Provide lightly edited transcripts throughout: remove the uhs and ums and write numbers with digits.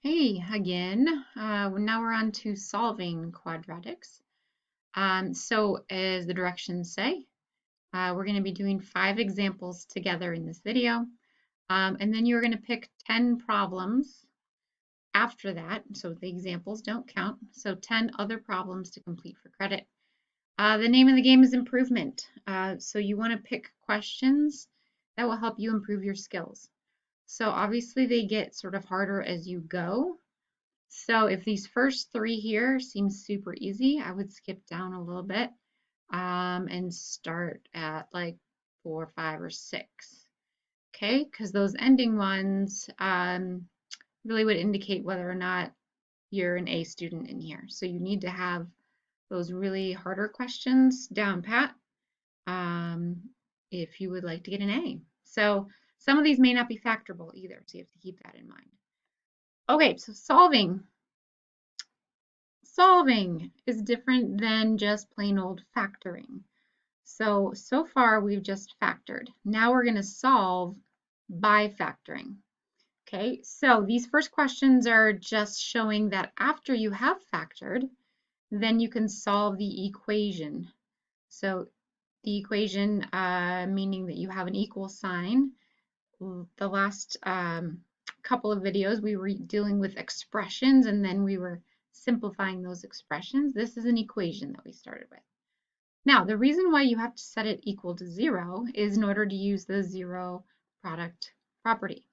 Hey, again. Now we're on to solving quadratics. So as the directions say, we're going to be doing 5 examples together in this video. And then you're going to pick 10 problems after that. So the examples don't count. So 10 other problems to complete for credit. The name of the game is improvement. So you want to pick questions that will help you improve your skills. So obviously they get sort of harder as you go. So if these first 3 here seem super easy, I would skip down a little bit and start at like 4, 5, or 6. Okay, because those ending ones really would indicate whether or not you're an A student in here. So you need to have those really harder questions down pat if you would like to get an A. So some of these may not be factorable either, so you have to keep that in mind. Okay, so solving. Solving is different than just plain old factoring. So far we've just factored. Now we're going to solve by factoring. Okay, so these first questions are just showing that after you have factored, then you can solve the equation. So the equation meaning that you have an equal sign. The last couple of videos we were dealing with expressions and then we were simplifying those expressions. This is an equation that we started with. Now, the reason why you have to set it equal to 0 is in order to use the zero product property.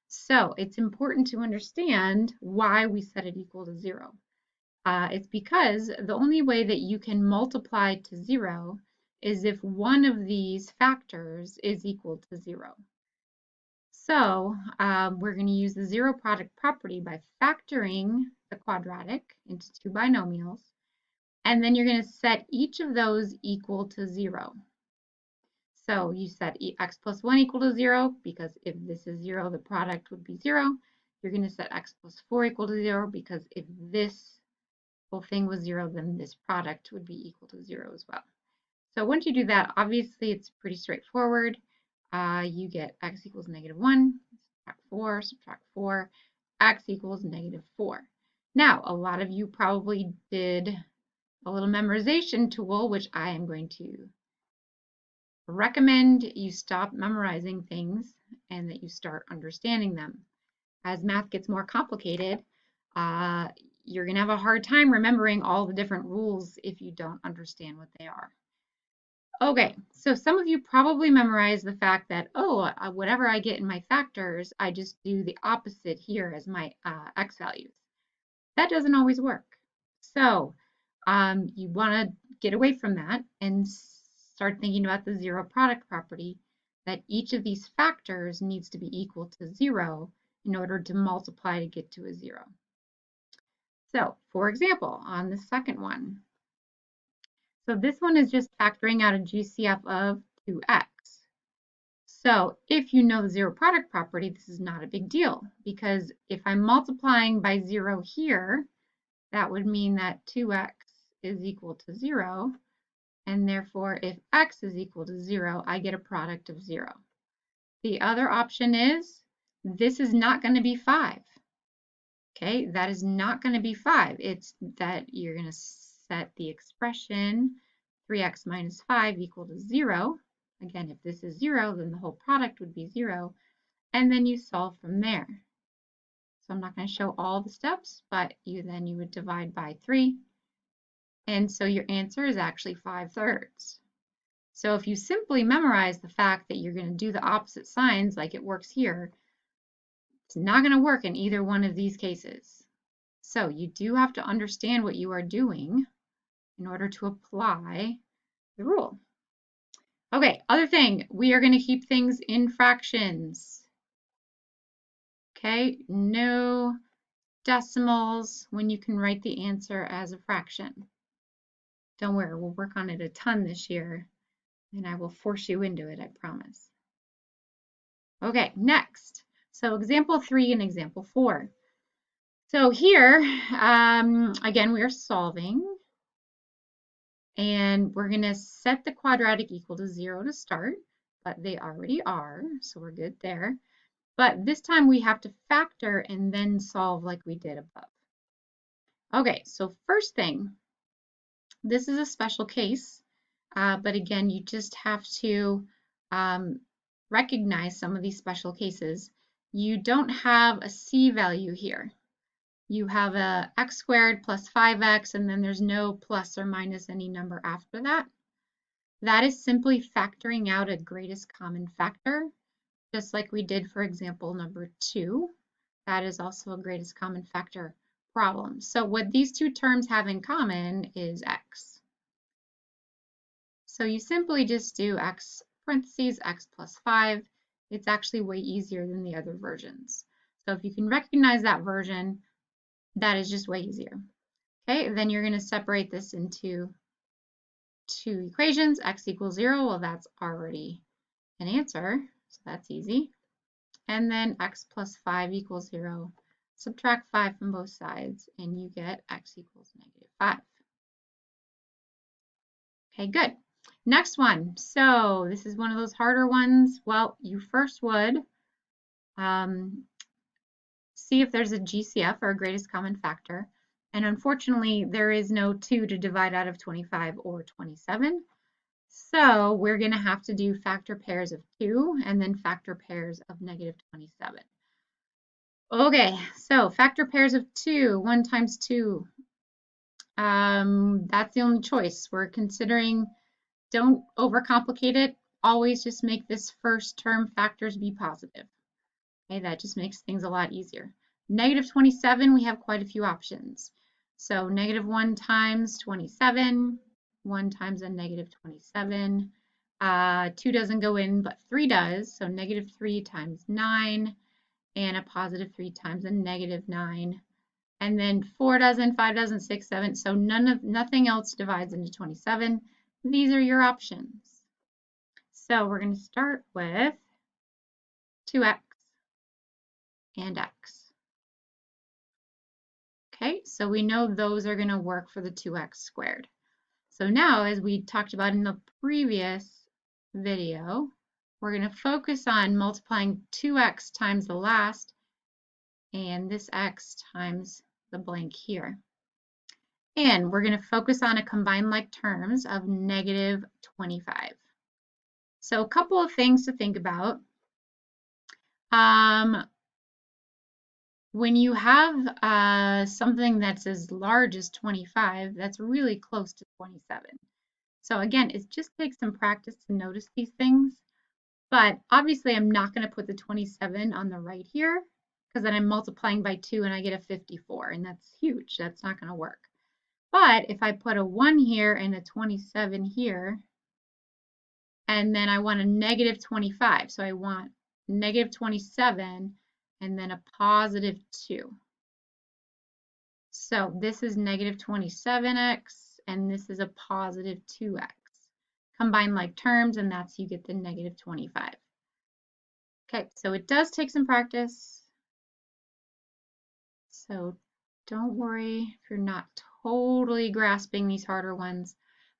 So it's important to understand why we set it equal to 0. It's because the only way that you can multiply to 0 is if one of these factors is equal to 0. So we're going to use the zero product property by factoring the quadratic into 2 binomials. And then you're going to set each of those equal to 0. So you set x plus 1 equal to 0 because if this is 0, the product would be 0. You're going to set x plus 4 equal to 0 because if this whole thing was 0, then this product would be equal to 0 as well. So once you do that, obviously it's pretty straightforward. You get x equals -1, subtract 4, x equals -4. Now, a lot of you probably did a little memorization tool, which I am going to recommend you stop memorizing things and that you start understanding them. As math gets more complicated, you're going to have a hard time remembering all the different rules if you don't understand what they are. Okay, so some of you probably memorize the fact that, oh, whatever I get in my factors, I just do the opposite here as my x values. That doesn't always work. So you want to get away from that and start thinking about the zero product property, that each of these factors needs to be equal to 0 in order to multiply to get to a 0. So for example, on the second one, so this one is just factoring out a GCF of 2x. So if you know the zero product property, this is not a big deal because if I'm multiplying by 0 here, that would mean that 2x is equal to 0. And therefore, if x is equal to 0, I get a product of 0. The other option is this is not going to be 5. Okay, that is not going to be 5. It's that you're going to set the expression 3x minus 5 equal to 0. Again, if this is 0, then the whole product would be 0. And then you solve from there. So I'm not going to show all the steps, but you would divide by 3. And so your answer is actually 5/3. So if you simply memorize the fact that you're going to do the opposite signs like it works here, it's not going to work in either one of these cases. So you do have to understand what you are doing in order to apply the rule. Okay, other thing, we are going to keep things in fractions. Okay, no decimals when you can write the answer as a fraction. Don't worry, we'll work on it a ton this year, and I will force you into it, I promise. Okay, next. So example 3 and example 4. So here, again, we are solving, and we're going to set the quadratic equal to 0 to start, but they already are, so we're good there. But this time we have to factor and then solve like we did above. Okay, so first thing, this is a special case, but again, you just have to recognize some of these special cases. You don't have a c value here. You have a x squared plus 5x, and then there's no plus or minus any number after that. That is simply factoring out a greatest common factor, just like we did for example number 2. That is also a greatest common factor problem. So what these two terms have in common is x. So you simply just do x parentheses x plus 5. It's actually way easier than the other versions. So if you can recognize that version, that is just way easier. Okay, then you're going to separate this into two equations, x equals 0. Well, that's already an answer, so that's easy. And then x plus 5 equals 0. Subtract 5 from both sides, and you get x equals -5. Okay, good. Next one. So this is one of those harder ones. Well, you first would see if there's a GCF, or a greatest common factor. And unfortunately, there is no 2 to divide out of 25 or 27. So we're going to have to do factor pairs of 2 and then factor pairs of -27. Okay, so factor pairs of 2, 1 times 2. That's the only choice. We're considering, don't overcomplicate it. Always just make this first term factors be positive. Okay, that just makes things a lot easier. -27, we have quite a few options. So -1 times 27, 1 times a -27. 2 doesn't go in, but 3 does. So -3 times 9, and a +3 times a -9. And then 4 doesn't, 5 doesn't, 6, 7. So nothing else divides into 27. These are your options. So we're going to start with 2x and x. Okay, so we know those are going to work for the 2x squared. So now, as we talked about in the previous video, we're going to focus on multiplying 2x times the last and this x times the blank here. And we're going to focus on a combined like terms of -25. So a couple of things to think about. When you have something that's as large as 25, that's really close to 27. So again, it just takes some practice to notice these things. But obviously, I'm not going to put the 27 on the right here, because then I'm multiplying by 2 and I get a 54, and that's huge. That's not going to work. But if I put a 1 here and a 27 here, and then I want a -25, so I want -27 and then a +2. So this is -27x, and this is a +2x. Combine like terms, and that's, you get the -25. Okay, so it does take some practice. So don't worry if you're not totally grasping these harder ones.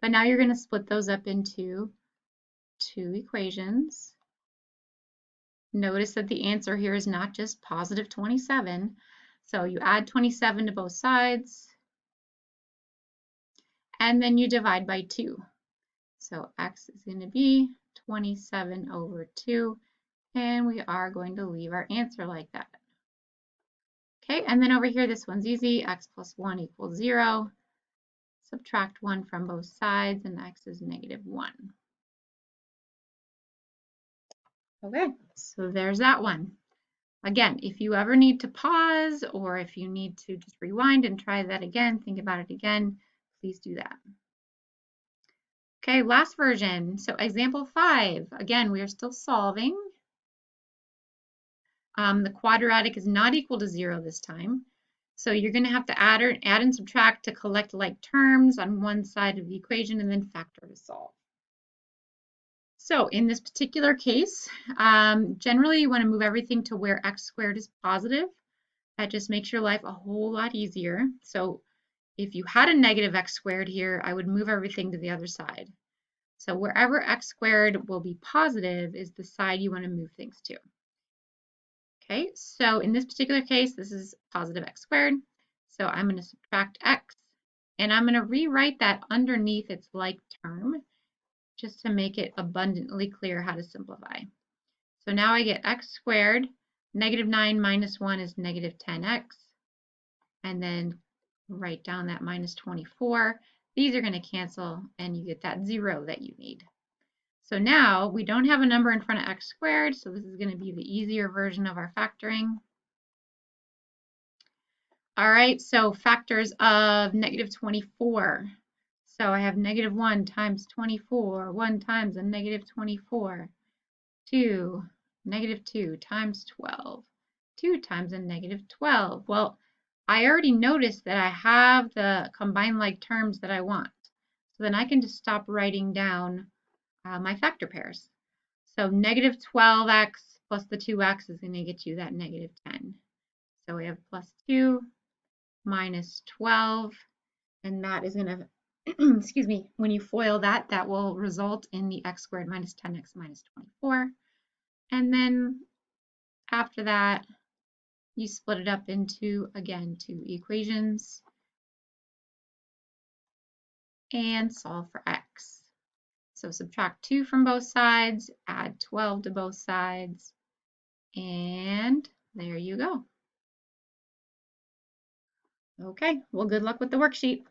But now you're going to split those up into two equations. Notice that the answer here is not just +27. So you add 27 to both sides, and then you divide by 2. So x is going to be 27 over 2, and we are going to leave our answer like that. Okay, and then over here, this one's easy. X plus 1 equals 0. Subtract 1 from both sides, and x is -1. Okay, so there's that one. Again, if you ever need to pause, or if you need to just rewind and try that again, think about it again, please do that. Okay, last version. So example 5. Again, we are still solving. The quadratic is not equal to 0 this time. So you're going to have to add and subtract to collect like terms on one side of the equation and then factor to solve. So in this particular case, generally you want to move everything to where x squared is positive. That just makes your life a whole lot easier. So if you had a -x squared here, I would move everything to the other side. So wherever x squared will be positive is the side you want to move things to. Okay, so in this particular case, this is positive x squared. So I'm going to subtract x, and I'm going to rewrite that underneath its like term just to make it abundantly clear how to simplify. So now I get x squared, negative 9 minus 1 is negative 10x, and then write down that minus 24. These are going to cancel, and you get that 0 that you need. So now we don't have a number in front of x squared, so this is going to be the easier version of our factoring. All right, so factors of negative 24. So I have negative 1 times 24, 1 times a negative 24, 2, negative 2 times 12, 2 times a negative 12. Well, I already noticed that I have the combined like terms that I want. So then I can just stop writing down my factor pairs. So negative 12x plus the 2x is going to get you that negative 10. So we have plus 2 minus 12, and that is going to, excuse me, when you FOIL that, that will result in the x squared minus 10x minus 24. And then after that, you split it up into, again, 2 equations and solve for x. So subtract 2 from both sides, add 12 to both sides, and there you go. Okay, well, good luck with the worksheet.